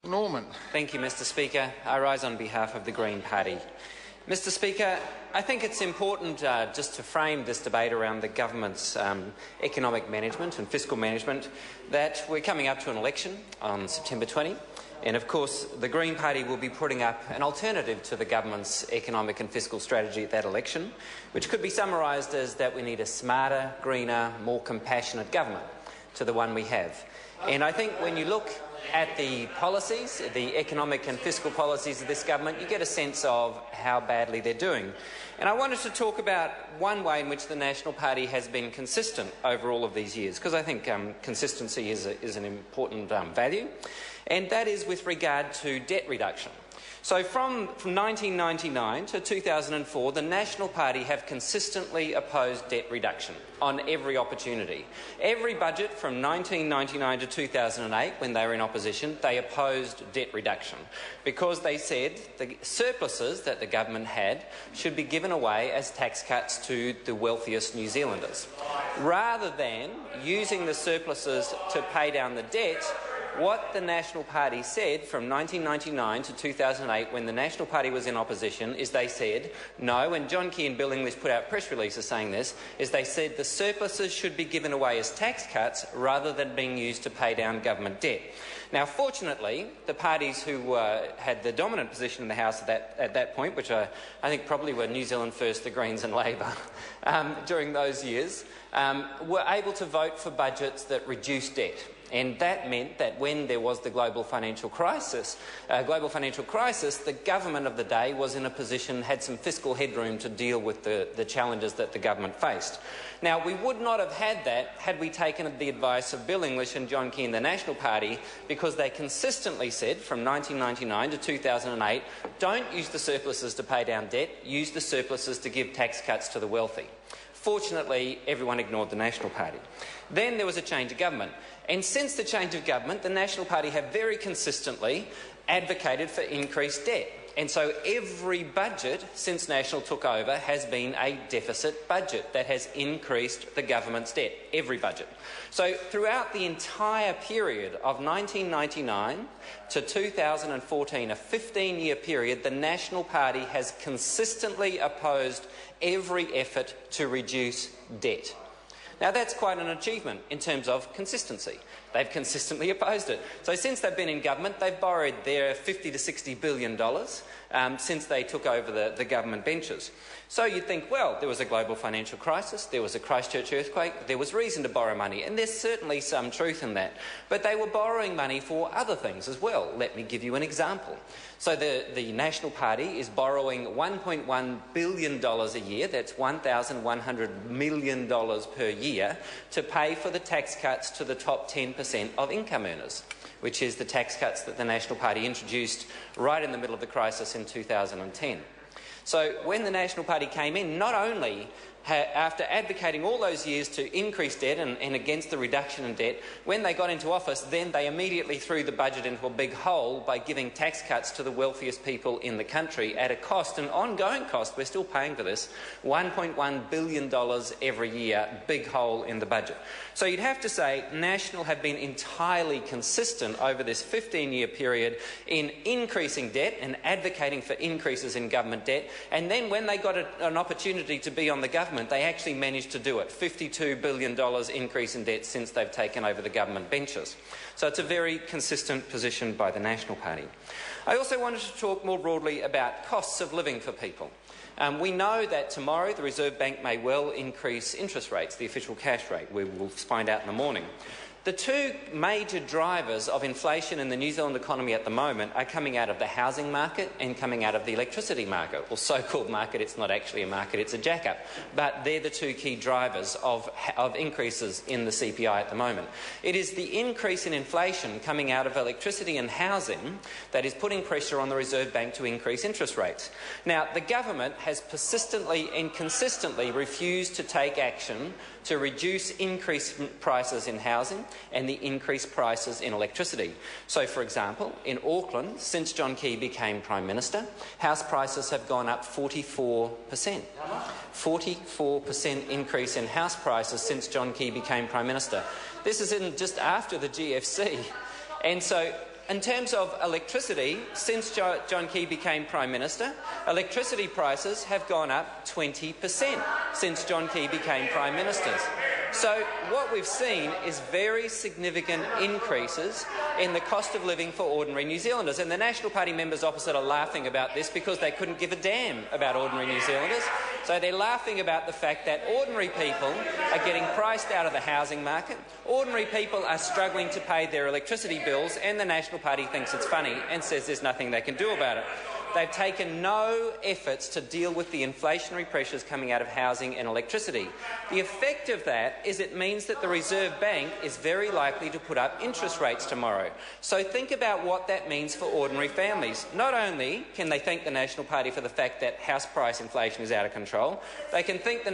Norman. Thank you, Mr Speaker. I rise on behalf of the Green Party. Mr Speaker, I think it's important just to frame this debate around the government's economic management and fiscal management that we're coming up to an election on September 20, and of course the Green Party will be putting up an alternative to the government's economic and fiscal strategy at that election, which could be summarised as that we need a smarter, greener, more compassionate government to the one we have. And I think when you look at the policies, the economic and fiscal policies of this government, you get a sense of how badly they're doing. And I wanted to talk about one way in which the National Party has been consistent over all of these years, because I think consistency is an important value, and that is with regard to debt reduction. So from 1999 to 2004, the National Party have consistently opposed debt reduction on every opportunity. Every budget from 1999 to 2008, when they were in opposition, they opposed debt reduction because they said the surpluses that the government had should be given away as tax cuts to the wealthiest New Zealanders. Rather than using the surpluses to pay down the debt, what the National Party said from 1999 to 2008, when the National Party was in opposition, is they said no, and John Key and Bill English put out press releases saying this, is they said the surpluses should be given away as tax cuts rather than being used to pay down government debt. Now, fortunately, the parties who had the dominant position in the House at that point, which I think probably were New Zealand First, the Greens and Labor, during those years, were able to vote for budgets that reduced debt. And that meant that when there was the global financial crisis, the government of the day was in a position, had some fiscal headroom to deal with the challenges that the government faced. Now, we would not have had that had we taken the advice of Bill English and John Key and the National Party, because they consistently said from 1999 to 2008, don't use the surpluses to pay down debt, use the surpluses to give tax cuts to the wealthy. Fortunately, everyone ignored the National Party. Then there was a change of government. And since the change of government, the National Party have very consistently advocated for increased debt. And so every budget since National took over has been a deficit budget that has increased the government's debt, every budget. So throughout the entire period of 1999 to 2014, a 15-year period, the National Party has consistently opposed every effort to reduce debt. Now, that's quite an achievement in terms of consistency. They've consistently opposed it. So since they've been in government, they've borrowed their $50 to $60 billion since they took over the government benches. So you'd think, well, there was a global financial crisis, there was a Christchurch earthquake, there was reason to borrow money, and there's certainly some truth in that. But they were borrowing money for other things as well. Let me give you an example. So the National Party is borrowing $1.1 billion a year, that's $1,100 million per year, to pay for the tax cuts to the top 10% of income earners, which is the tax cuts that the National Party introduced right in the middle of the crisis in 2010. So when the National Party came in, not only after advocating all those years to increase debt and against the reduction in debt, when they got into office, then they immediately threw the budget into a big hole by giving tax cuts to the wealthiest people in the country at a cost, an ongoing cost, we're still paying for this, $1.1 billion every year, big hole in the budget. So you'd have to say National have been entirely consistent over this 15-year period in increasing debt and advocating for increases in government debt, and then when they got an opportunity to be on the government, they actually managed to do it. $52 billion increase in debt since they've taken over the government benches. So it's a very consistent position by the National Party. I also wanted to talk more broadly about costs of living for people. We know that tomorrow the Reserve Bank may well increase interest rates, the official cash rate. We will find out in the morning. The two major drivers of inflation in the New Zealand economy at the moment are coming out of the housing market and coming out of the electricity market, or so-called market. It's not actually a market, it's a jack-up. But they're the two key drivers of increases in the CPI at the moment. It is the increase in inflation coming out of electricity and housing that is putting pressure on the Reserve Bank to increase interest rates. Now, the government has persistently and consistently refused to take action to reduce increased prices in housing and the increased prices in electricity. So, for example, in Auckland, since John Key became Prime Minister, house prices have gone up 44%. 44% increase in house prices since John Key became Prime Minister. This is in just after the GFC. And so in terms of electricity, since John Key became Prime Minister, electricity prices have gone up 20% since John Key became Prime Minister. So what we've seen is very significant increases in the cost of living for ordinary New Zealanders. And the National Party members opposite are laughing about this because they couldn't give a damn about ordinary New Zealanders. So they're laughing about the fact that ordinary people are getting priced out of the housing market, ordinary people are struggling to pay their electricity bills, and the National Party thinks it's funny and says there's nothing they can do about it. They've taken no efforts to deal with the inflationary pressures coming out of housing and electricity. The effect of that is it means that the Reserve Bank is very likely to put up interest rates tomorrow. So think about what that means for ordinary families. Not only can they thank the National Party for the fact that house price inflation is out of control, they can thank the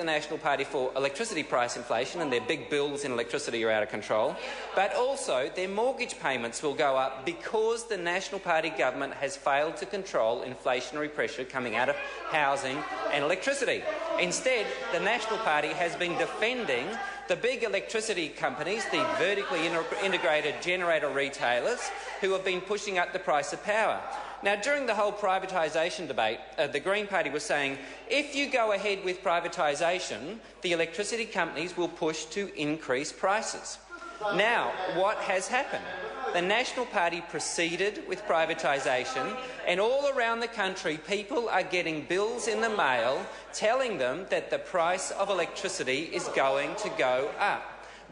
National Party for electricity price inflation, and their big bills in electricity are out of control, but also their mortgage payments will go up because the National Party government has failed to control inflationary pressure coming out of housing and electricity. Instead, the National Party has been defending the big electricity companies, the vertically integrated generator retailers, who have been pushing up the price of power. Now, during the whole privatisation debate, the Green Party was saying, if you go ahead with privatisation, the electricity companies will push to increase prices. Now, what has happened? The National Party proceeded with privatisation, and all around the country people are getting bills in the mail telling them that the price of electricity is going to go up,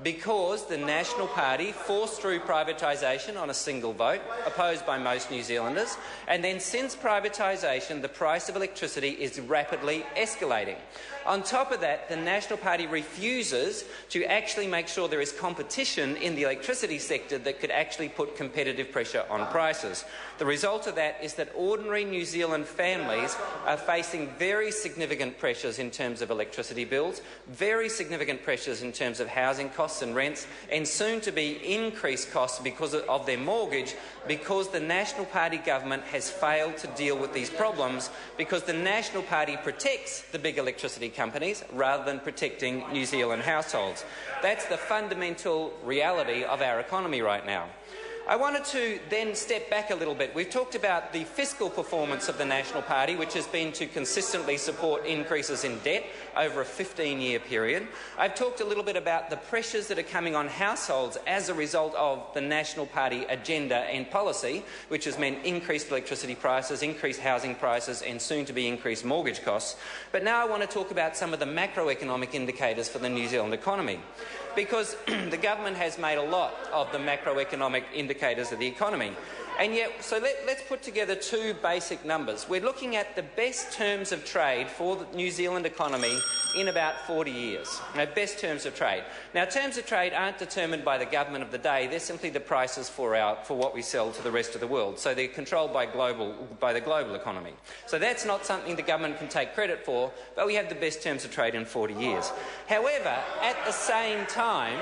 because the National Party forced through privatisation on a single vote, opposed by most New Zealanders, and then since privatisation the price of electricity is rapidly escalating. On top of that, the National Party refuses to actually make sure there is competition in the electricity sector that could actually put competitive pressure on prices. The result of that is that ordinary New Zealand families are facing very significant pressures in terms of electricity bills, very significant pressures in terms of housing costs and rents, and soon to be increased costs because of their mortgage, because the National Party government has failed to deal with these problems, because the National Party protects the big electricity companies rather than protecting New Zealand households. That's the fundamental reality of our economy right now. I wanted to then step back a little bit. We've talked about the fiscal performance of the National Party, which has been to consistently support increases in debt over a 15-year period. I've talked a little bit about the pressures that are coming on households as a result of the National Party agenda and policy, which has meant increased electricity prices, increased housing prices, and soon to be increased mortgage costs. But now I want to talk about some of the macroeconomic indicators for the New Zealand economy, because the government has made a lot of the macroeconomic indicators of the economy. And yet, so let's put together two basic numbers. We're looking at the best terms of trade for the New Zealand economy in about 40 years. Best terms of trade. Now, terms of trade aren't determined by the government of the day. They're simply the prices for what we sell to the rest of the world. So they're controlled by the global economy. So that's not something the government can take credit for, but we have the best terms of trade in 40 years. However, at the same time,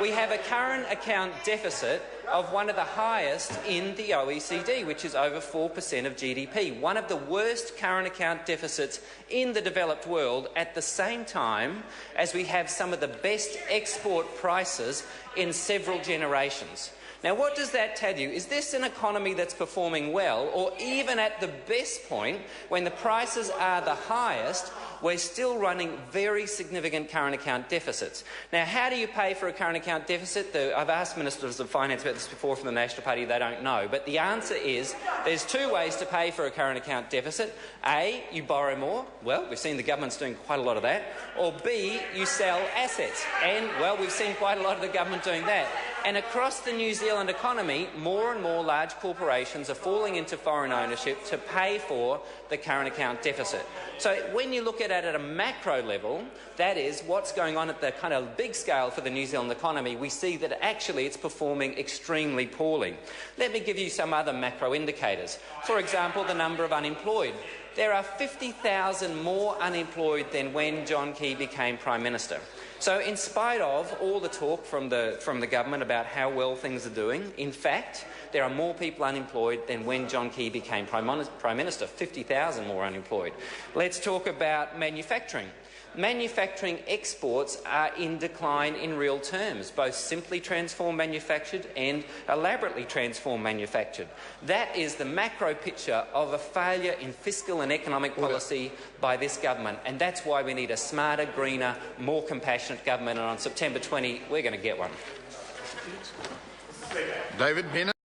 we have a current account deficit of one of the highest in the OECD, which is over 4% of GDP, one of the worst current account deficits in the developed world, at the same time as we have some of the best export prices in several generations. Now, what does that tell you? Is this an economy that's performing well, or even at the best point, when the prices are the highest, we're still running very significant current account deficits? Now, how do you pay for a current account deficit? I've asked ministers of finance about this before from the National Party. They don't know. But the answer is there's two ways to pay for a current account deficit. A, you borrow more. Well, we've seen the government's doing quite a lot of that. Or B, you sell assets. And, well, we've seen quite a lot of the government doing that. And across the New Zealand economy, more and more large corporations are falling into foreign ownership to pay for the current account deficit. So when you look at it at a macro level, that is what's going on at the kind of big scale for the New Zealand economy, we see that actually it's performing extremely poorly. Let me give you some other macro indicators. For example, the number of unemployed. There are 50,000 more unemployed than when John Key became Prime Minister. So in spite of all the talk from the government about how well things are doing, in fact, there are more people unemployed than when John Key became Prime Minister, 50,000 more unemployed. Let's talk about manufacturing. manufacturing exports are in decline in real terms, both simply transformed manufactured and elaborately transformed manufactured. That is the macro picture of a failure in fiscal and economic policy by this government, and that's why we need a smarter, greener, more compassionate government, and on September 20 we're going to get one. David Bennett.